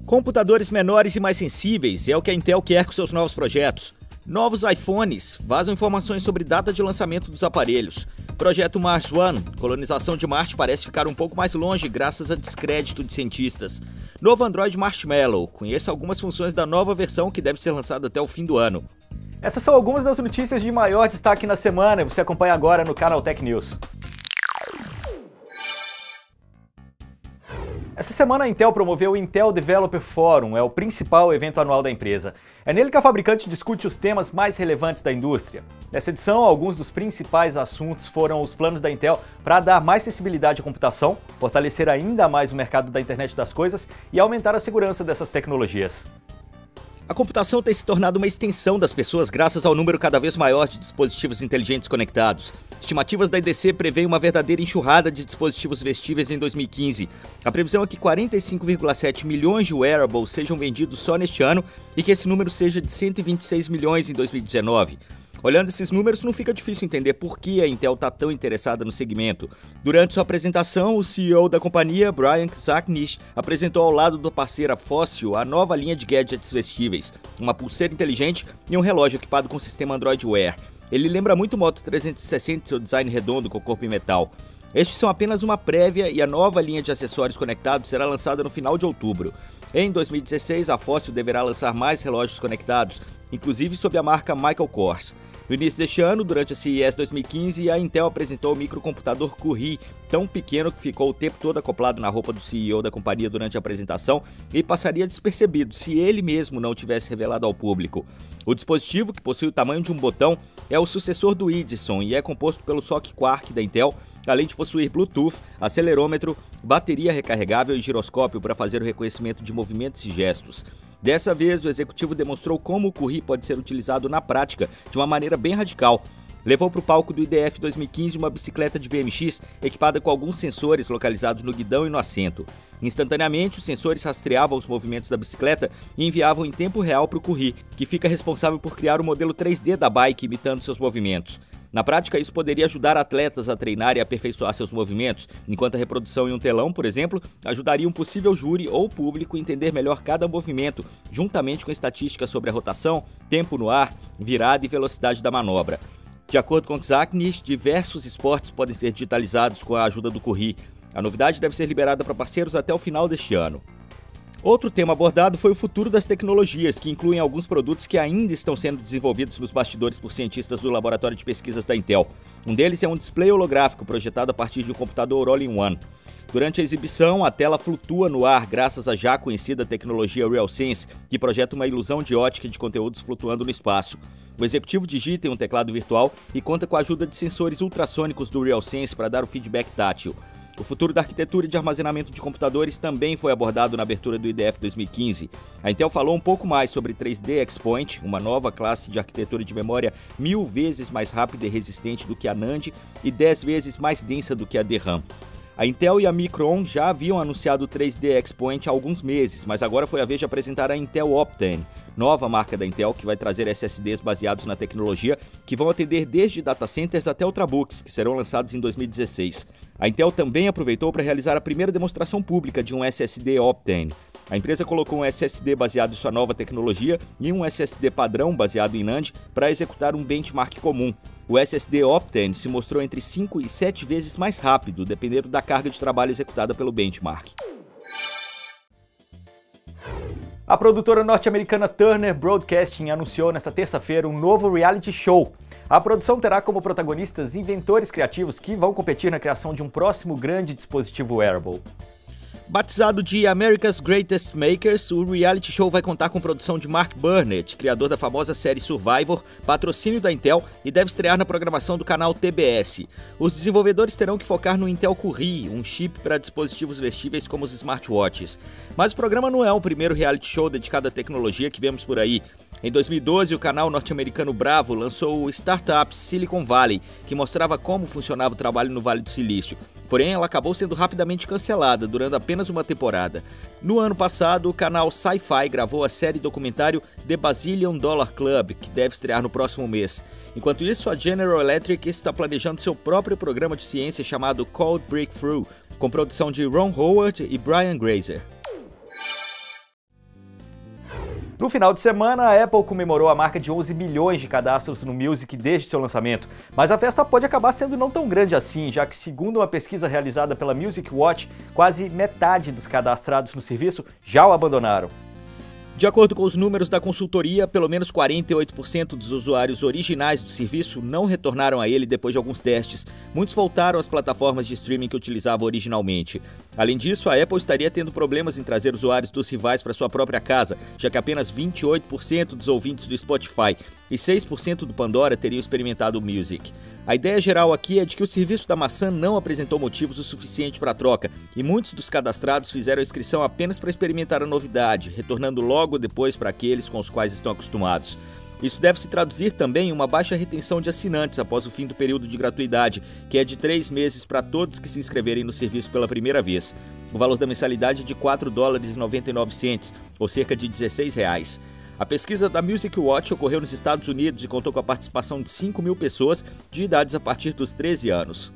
Computadores menores e mais sensíveis é o que a Intel quer com seus novos projetos. Novos iPhones vazam informações sobre data de lançamento dos aparelhos. Projeto Mars One, colonização de Marte parece ficar um pouco mais longe graças a descrédito de cientistas. Novo Android Marshmallow, conheça algumas funções da nova versão que deve ser lançada até o fim do ano. Essas são algumas das notícias de maior destaque na semana e você acompanha agora no Canal Tech News. Essa semana a Intel promoveu o Intel Developer Forum, o principal evento anual da empresa. É nele que a fabricante discute os temas mais relevantes da indústria. Nessa edição, alguns dos principais assuntos foram os planos da Intel para dar mais sensibilidade à computação, fortalecer ainda mais o mercado da internet das coisas e aumentar a segurança dessas tecnologias. A computação tem se tornado uma extensão das pessoas graças ao número cada vez maior de dispositivos inteligentes conectados. Estimativas da IDC prevêem uma verdadeira enxurrada de dispositivos vestíveis em 2015. A previsão é que 45,7 milhões de wearables sejam vendidos só neste ano e que esse número seja de 126 milhões em 2019. Olhando esses números, não fica difícil entender por que a Intel está tão interessada no segmento. Durante sua apresentação, o CEO da companhia, Brian Krzanich, apresentou ao lado da parceira Fossil a nova linha de gadgets vestíveis, uma pulseira inteligente e um relógio equipado com o sistema Android Wear. Ele lembra muito o Moto 360 e seu design redondo com corpo em metal. Estes são apenas uma prévia e a nova linha de acessórios conectados será lançada no final de outubro. Em 2016, a Fossil deverá lançar mais relógios conectados, inclusive sob a marca Michael Kors. No início deste ano, durante a CES 2015, a Intel apresentou o microcomputador Curie, tão pequeno que ficou o tempo todo acoplado na roupa do CEO da companhia durante a apresentação e passaria despercebido se ele mesmo não tivesse revelado ao público. O dispositivo, que possui o tamanho de um botão, é o sucessor do Edison e é composto pelo SoC Quark da Intel, além de possuir Bluetooth, acelerômetro, bateria recarregável e giroscópio para fazer o reconhecimento de movimentos e gestos. Dessa vez, o executivo demonstrou como o Curie pode ser utilizado na prática de uma maneira bem radical. Levou para o palco do IDF 2015 uma bicicleta de BMX equipada com alguns sensores localizados no guidão e no assento. Instantaneamente, os sensores rastreavam os movimentos da bicicleta e enviavam em tempo real para o Curie, que fica responsável por criar o modelo 3D da bike imitando seus movimentos. Na prática, isso poderia ajudar atletas a treinar e aperfeiçoar seus movimentos, enquanto a reprodução em um telão, por exemplo, ajudaria um possível júri ou público a entender melhor cada movimento, juntamente com estatísticas sobre a rotação, tempo no ar, virada e velocidade da manobra. De acordo com Krzanich, diversos esportes podem ser digitalizados com a ajuda do Curie. A novidade deve ser liberada para parceiros até o final deste ano. Outro tema abordado foi o futuro das tecnologias, que incluem alguns produtos que ainda estão sendo desenvolvidos nos bastidores por cientistas do laboratório de pesquisas da Intel. Um deles é um display holográfico projetado a partir de um computador all-in-one. Durante a exibição, a tela flutua no ar graças à já conhecida tecnologia RealSense, que projeta uma ilusão de ótica de conteúdos flutuando no espaço. O executivo digita em um teclado virtual e conta com a ajuda de sensores ultrassônicos do RealSense para dar o feedback tátil. O futuro da arquitetura e de armazenamento de computadores também foi abordado na abertura do IDF 2015. A Intel falou um pouco mais sobre 3D X-Point, uma nova classe de arquitetura de memória 1000 vezes mais rápida e resistente do que a NAND e 10 vezes mais densa do que a DRAM. A Intel e a Micron já haviam anunciado o 3D X-Point há alguns meses, mas agora foi a vez de apresentar a Intel Optane, nova marca da Intel que vai trazer SSDs baseados na tecnologia que vão atender desde datacenters até ultrabooks, que serão lançados em 2016. A Intel também aproveitou para realizar a primeira demonstração pública de um SSD Optane. A empresa colocou um SSD baseado em sua nova tecnologia e um SSD padrão baseado em NAND para executar um benchmark comum. O SSD Optane se mostrou entre 5 e 7 vezes mais rápido, dependendo da carga de trabalho executada pelo benchmark. A produtora norte-americana Turner Broadcasting anunciou nesta terça-feira um novo reality show. A produção terá como protagonistas inventores criativos que vão competir na criação de um próximo grande dispositivo wearable. Batizado de America's Greatest Makers, o reality show vai contar com produção de Mark Burnett, criador da famosa série Survivor, patrocínio da Intel e deve estrear na programação do canal TBS. Os desenvolvedores terão que focar no Intel Curie, um chip para dispositivos vestíveis como os smartwatches. Mas o programa não é o primeiro reality show dedicado à tecnologia que vemos por aí. Em 2012, o canal norte-americano Bravo lançou o Startup Silicon Valley, que mostrava como funcionava o trabalho no Vale do Silício. Porém, ela acabou sendo rapidamente cancelada, durando apenas uma temporada. No ano passado, o canal Sci-Fi gravou a série documentário The Bazillion Dollar Club, que deve estrear no próximo mês. Enquanto isso, a General Electric está planejando seu próprio programa de ciência chamado Code Breakthrough, com produção de Ron Howard e Brian Grazer. No final de semana, a Apple comemorou a marca de 11 milhões de cadastros no Music desde seu lançamento, mas a festa pode acabar sendo não tão grande assim, já que, segundo uma pesquisa realizada pela Music Watch, quase metade dos cadastrados no serviço já o abandonaram. De acordo com os números da consultoria, pelo menos 48% dos usuários originais do serviço não retornaram a ele depois de alguns testes. Muitos voltaram às plataformas de streaming que utilizavam originalmente. Além disso, a Apple estaria tendo problemas em trazer usuários dos rivais para sua própria casa, já que apenas 28% dos ouvintes do Spotify e 6% do Pandora teriam experimentado o Music. A ideia geral aqui é de que o serviço da maçã não apresentou motivos o suficiente para a troca, e muitos dos cadastrados fizeram a inscrição apenas para experimentar a novidade, retornando logo depois para aqueles com os quais estão acostumados. Isso deve se traduzir também em uma baixa retenção de assinantes após o fim do período de gratuidade, que é de 3 meses para todos que se inscreverem no serviço pela primeira vez. O valor da mensalidade é de $4,99, ou cerca de R$16. A pesquisa da Music Watch ocorreu nos Estados Unidos e contou com a participação de 5 mil pessoas de idades a partir dos 13 anos.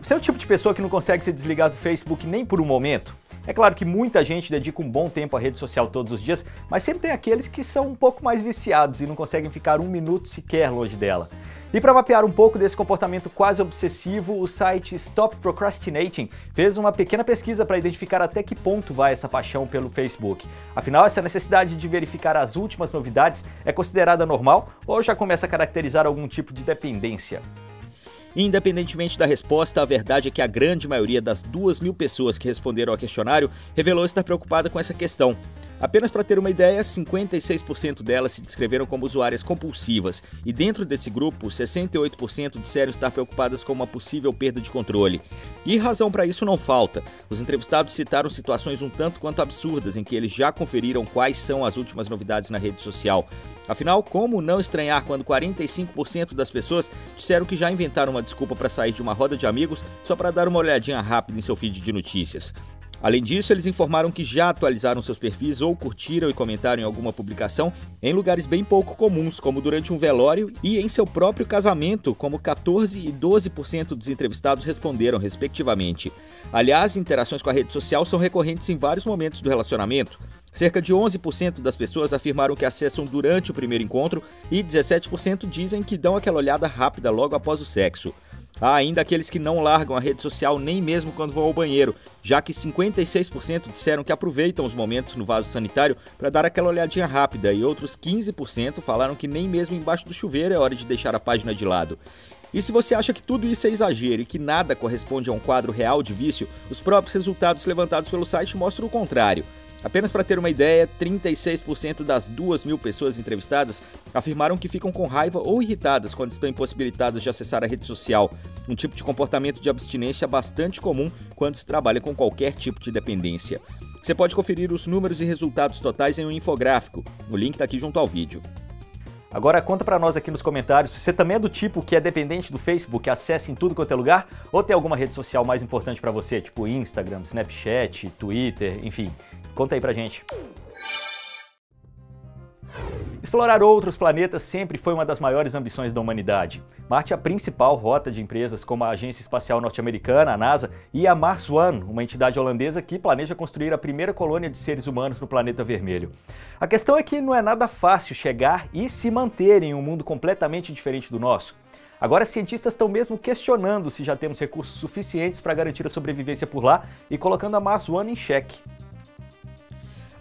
Você é o tipo de pessoa que não consegue se desligar do Facebook nem por um momento? É claro que muita gente dedica um bom tempo à rede social todos os dias, mas sempre tem aqueles que são um pouco mais viciados e não conseguem ficar um minuto sequer longe dela. E para mapear um pouco desse comportamento quase obsessivo, o site Stop Procrastinating fez uma pequena pesquisa para identificar até que ponto vai essa paixão pelo Facebook. Afinal, essa necessidade de verificar as últimas novidades é considerada normal ou já começa a caracterizar algum tipo de dependência? Independentemente da resposta, a verdade é que a grande maioria das 2.000 pessoas que responderam ao questionário revelou estar preocupada com essa questão. Apenas para ter uma ideia, 56% delas se descreveram como usuárias compulsivas, e dentro desse grupo, 68% disseram estar preocupadas com uma possível perda de controle. E razão para isso não falta. Os entrevistados citaram situações um tanto quanto absurdas em que eles já conferiram quais são as últimas novidades na rede social. Afinal, como não estranhar quando 45% das pessoas disseram que já inventaram uma desculpa para sair de uma roda de amigos só para dar uma olhadinha rápida em seu feed de notícias? Além disso, eles informaram que já atualizaram seus perfis ou curtiram e comentaram em alguma publicação em lugares bem pouco comuns, como durante um velório e em seu próprio casamento, como 14% e 12% dos entrevistados responderam, respectivamente. Aliás, interações com a rede social são recorrentes em vários momentos do relacionamento. Cerca de 11% das pessoas afirmaram que acessam durante o primeiro encontro e 17% dizem que dão aquela olhada rápida logo após o sexo. Há ainda aqueles que não largam a rede social nem mesmo quando vão ao banheiro, já que 56% disseram que aproveitam os momentos no vaso sanitário para dar aquela olhadinha rápida e outros 15% falaram que nem mesmo embaixo do chuveiro é hora de deixar a página de lado. E se você acha que tudo isso é exagero e que nada corresponde a um quadro real de vício, os próprios resultados levantados pelo site mostram o contrário. Apenas para ter uma ideia, 36% das 2.000 pessoas entrevistadas afirmaram que ficam com raiva ou irritadas quando estão impossibilitadas de acessar a rede social, um tipo de comportamento de abstinência bastante comum quando se trabalha com qualquer tipo de dependência. Você pode conferir os números e resultados totais em um infográfico, o link está aqui junto ao vídeo. Agora conta pra nós aqui nos comentários se você também é do tipo que é dependente do Facebook, acessa em tudo quanto é lugar, ou tem alguma rede social mais importante pra você, tipo Instagram, Snapchat, Twitter, enfim. Conta aí pra gente. Explorar outros planetas sempre foi uma das maiores ambições da humanidade. Marte é a principal rota de empresas como a Agência Espacial Norte-Americana, a NASA, e a Mars One, uma entidade holandesa que planeja construir a primeira colônia de seres humanos no planeta vermelho. A questão é que não é nada fácil chegar e se manter em um mundo completamente diferente do nosso. Agora, cientistas estão mesmo questionando se já temos recursos suficientes para garantir a sobrevivência por lá e colocando a Mars One em xeque.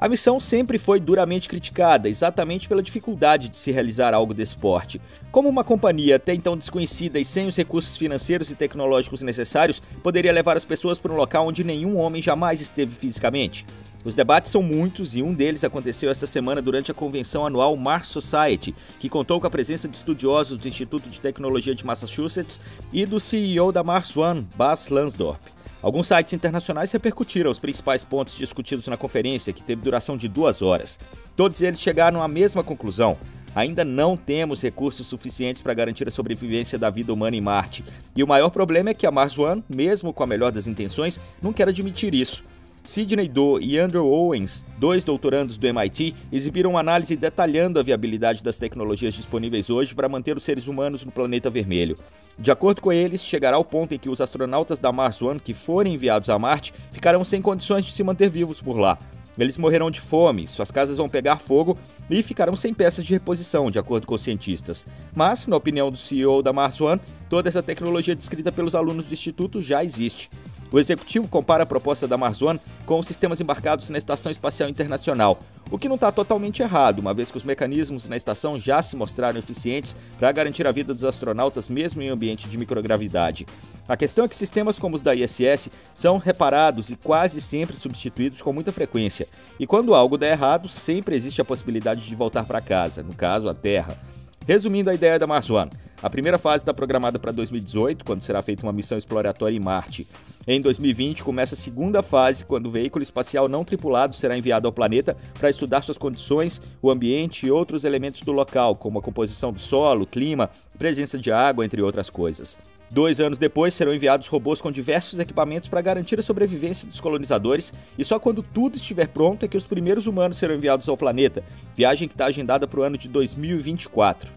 A missão sempre foi duramente criticada, exatamente pela dificuldade de se realizar algo desse porte. Como uma companhia até então desconhecida e sem os recursos financeiros e tecnológicos necessários, poderia levar as pessoas para um local onde nenhum homem jamais esteve fisicamente? Os debates são muitos e um deles aconteceu esta semana durante a convenção anual Mars Society, que contou com a presença de estudiosos do Instituto de Tecnologia de Massachusetts e do CEO da Mars One, Buzz Lansdorp. Alguns sites internacionais repercutiram os principais pontos discutidos na conferência, que teve duração de 2 horas. Todos eles chegaram à mesma conclusão. Ainda não temos recursos suficientes para garantir a sobrevivência da vida humana em Marte. E o maior problema é que a Mars One, mesmo com a melhor das intenções, não quer admitir isso. Sidney Do e Andrew Owens, 2 doutorandos do MIT, exibiram uma análise detalhando a viabilidade das tecnologias disponíveis hoje para manter os seres humanos no planeta vermelho. De acordo com eles, chegará ao ponto em que os astronautas da Mars One que forem enviados a Marte ficarão sem condições de se manter vivos por lá. Eles morrerão de fome, suas casas vão pegar fogo e ficarão sem peças de reposição, de acordo com os cientistas. Mas, na opinião do CEO da Mars One, toda essa tecnologia descrita pelos alunos do Instituto já existe. O executivo compara a proposta da Mars One com os sistemas embarcados na Estação Espacial Internacional, o que não está totalmente errado, uma vez que os mecanismos na estação já se mostraram eficientes para garantir a vida dos astronautas mesmo em ambiente de microgravidade. A questão é que sistemas como os da ISS são reparados e quase sempre substituídos com muita frequência, e quando algo der errado, sempre existe a possibilidade de voltar para casa, no caso, a Terra. Resumindo a ideia da Mars One, a primeira fase está programada para 2018, quando será feita uma missão exploratória em Marte. Em 2020, começa a segunda fase, quando o veículo espacial não tripulado será enviado ao planeta para estudar suas condições, o ambiente e outros elementos do local, como a composição do solo, clima, presença de água, entre outras coisas. 2 anos depois, serão enviados robôs com diversos equipamentos para garantir a sobrevivência dos colonizadores, e só quando tudo estiver pronto é que os primeiros humanos serão enviados ao planeta, viagem que está agendada para o ano de 2024.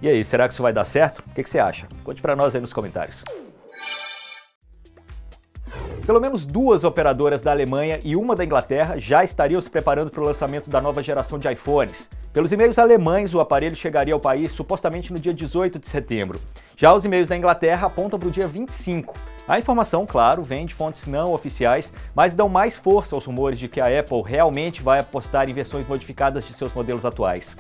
E aí, será que isso vai dar certo? O que você acha? Conte para nós aí nos comentários. Pelo menos 2 operadoras da Alemanha e uma da Inglaterra já estariam se preparando para o lançamento da nova geração de iPhones. Pelos e-mails alemães, o aparelho chegaria ao país supostamente no dia 18 de setembro. Já os e-mails da Inglaterra apontam para o dia 25. A informação, claro, vem de fontes não oficiais, mas dão mais força aos rumores de que a Apple realmente vai apostar em versões modificadas de seus modelos atuais.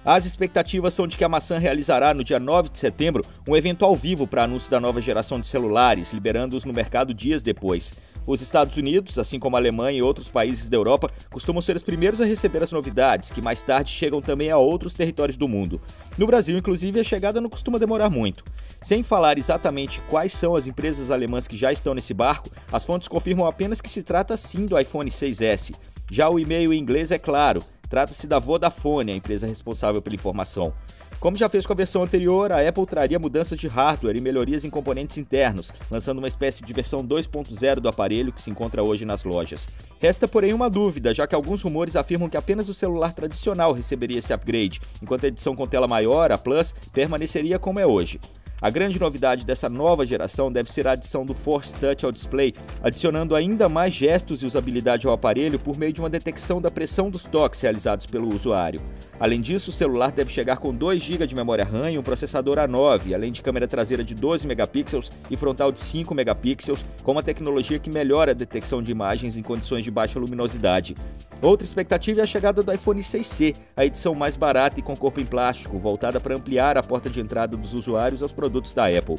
As expectativas são de que a maçã realizará no dia 9 de setembro um evento ao vivo para anúncio da nova geração de celulares, liberando-os no mercado dias depois. Os Estados Unidos, assim como a Alemanha e outros países da Europa, costumam ser os primeiros a receber as novidades, que mais tarde chegam também a outros territórios do mundo. No Brasil, inclusive, a chegada não costuma demorar muito. Sem falar exatamente quais são as empresas alemãs que já estão nesse barco, as fontes confirmam apenas que se trata sim do iPhone 6S. Já o e-mail em inglês é claro. Trata-se da Vodafone, a empresa responsável pela informação. Como já fez com a versão anterior, a Apple traria mudanças de hardware e melhorias em componentes internos, lançando uma espécie de versão 2.0 do aparelho que se encontra hoje nas lojas. Resta, porém, uma dúvida, já que alguns rumores afirmam que apenas o celular tradicional receberia esse upgrade, enquanto a edição com tela maior, a Plus, permaneceria como é hoje. A grande novidade dessa nova geração deve ser a adição do Force Touch ao display, adicionando ainda mais gestos e usabilidade ao aparelho por meio de uma detecção da pressão dos toques realizados pelo usuário. Além disso, o celular deve chegar com 2 GB de memória RAM e um processador A9, além de câmera traseira de 12 megapixels e frontal de 5 megapixels, com uma tecnologia que melhora a detecção de imagens em condições de baixa luminosidade. Outra expectativa é a chegada do iPhone 6C, a edição mais barata e com corpo em plástico, voltada para ampliar a porta de entrada dos usuários aos produtos da Apple.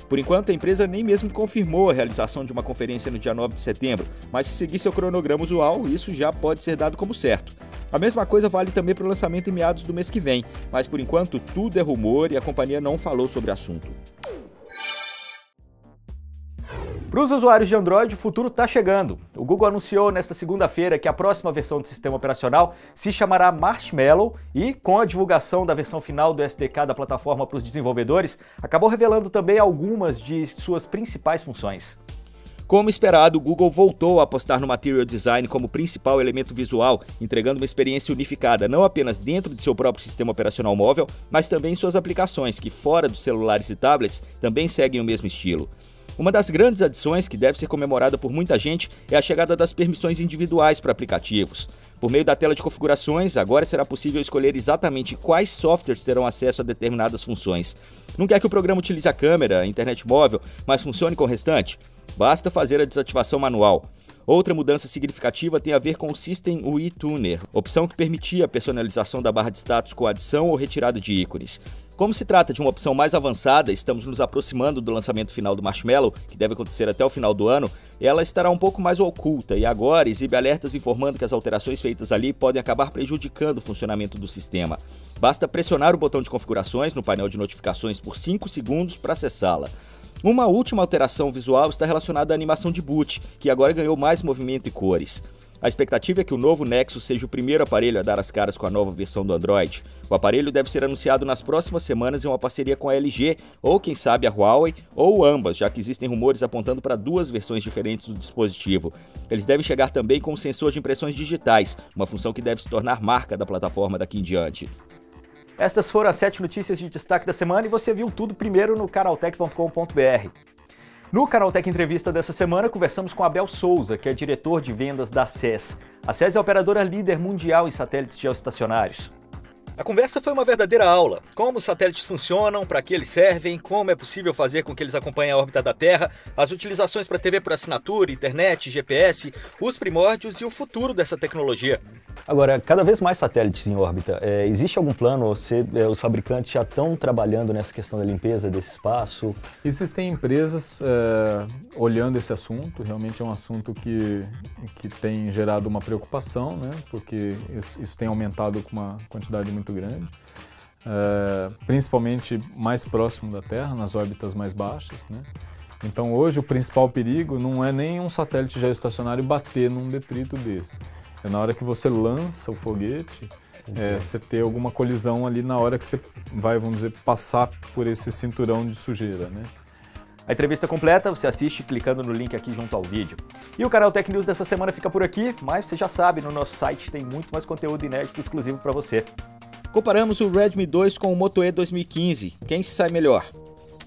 Por enquanto, a empresa nem mesmo confirmou a realização de uma conferência no dia 9 de setembro, mas se seguir seu cronograma usual, isso já pode ser dado como certo. A mesma coisa vale também para o lançamento em meados do mês que vem, mas por enquanto tudo é rumor e a companhia não falou sobre o assunto. Para os usuários de Android, o futuro está chegando. O Google anunciou nesta segunda-feira que a próxima versão do sistema operacional se chamará Marshmallow e, com a divulgação da versão final do SDK da plataforma para os desenvolvedores, acabou revelando também algumas de suas principais funções. Como esperado, o Google voltou a apostar no Material Design como principal elemento visual, entregando uma experiência unificada não apenas dentro de seu próprio sistema operacional móvel, mas também em suas aplicações, que fora dos celulares e tablets também seguem o mesmo estilo. Uma das grandes adições que deve ser comemorada por muita gente é a chegada das permissões individuais para aplicativos. Por meio da tela de configurações, agora será possível escolher exatamente quais softwares terão acesso a determinadas funções. Não quer que o programa utilize a câmera, a internet móvel, mas funcione com o restante? Basta fazer a desativação manual. Outra mudança significativa tem a ver com o System UI Tuner, opção que permitia a personalização da barra de status com adição ou retirada de ícones. Como se trata de uma opção mais avançada, estamos nos aproximando do lançamento final do Marshmallow, que deve acontecer até o final do ano, ela estará um pouco mais oculta e agora exibe alertas informando que as alterações feitas ali podem acabar prejudicando o funcionamento do sistema. Basta pressionar o botão de configurações no painel de notificações por 5 segundos para acessá-la. Uma última alteração visual está relacionada à animação de boot, que agora ganhou mais movimento e cores. A expectativa é que o novo Nexus seja o primeiro aparelho a dar as caras com a nova versão do Android. O aparelho deve ser anunciado nas próximas semanas em uma parceria com a LG, ou quem sabe a Huawei, ou ambas, já que existem rumores apontando para 2 versões diferentes do dispositivo. Eles devem chegar também com um sensor de impressões digitais, uma função que deve se tornar marca da plataforma daqui em diante. Estas foram as 7 notícias de destaque da semana e você viu tudo primeiro no canaltech.com.br. No Canaltech Entrevista dessa semana, conversamos com Abel Souza, que é diretor de vendas da SES. A SES é a operadora líder mundial em satélites geoestacionários. A conversa foi uma verdadeira aula. Como os satélites funcionam, para que eles servem, como é possível fazer com que eles acompanhem a órbita da Terra, as utilizações para TV por assinatura, internet, GPS, os primórdios e o futuro dessa tecnologia. Agora, cada vez mais satélites em órbita. Existe algum plano? Os fabricantes já estão trabalhando nessa questão da limpeza desse espaço? Existem empresas olhando esse assunto. Realmente é um assunto que tem gerado uma preocupação, né? Porque isso tem aumentado com uma quantidade muito grande, principalmente mais próximo da Terra, nas órbitas mais baixas, né? Então hoje o principal perigo não é nem um satélite geoestacionário bater num detrito desse. É na hora que você lança o foguete, você ter alguma colisão ali na hora que você vai, vamos dizer, passar por esse cinturão de sujeira, né? A entrevista completa você assiste clicando no link aqui junto ao vídeo. E o Canaltech News dessa semana fica por aqui, mas você já sabe, no nosso site tem muito mais conteúdo inédito exclusivo para você. Comparamos o Redmi 2 com o Moto E 2015. Quem se sai melhor?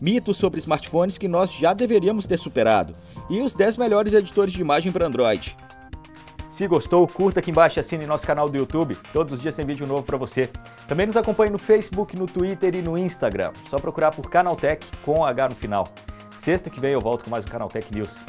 Mitos sobre smartphones que nós já deveríamos ter superado. E os 10 melhores editores de imagem para Android. Se gostou, curta aqui embaixo e assine nosso canal do YouTube. Todos os dias tem vídeo novo para você. Também nos acompanhe no Facebook, no Twitter e no Instagram. Só procurar por Canaltech com H no final. Sexta que vem eu volto com mais um Canaltech News.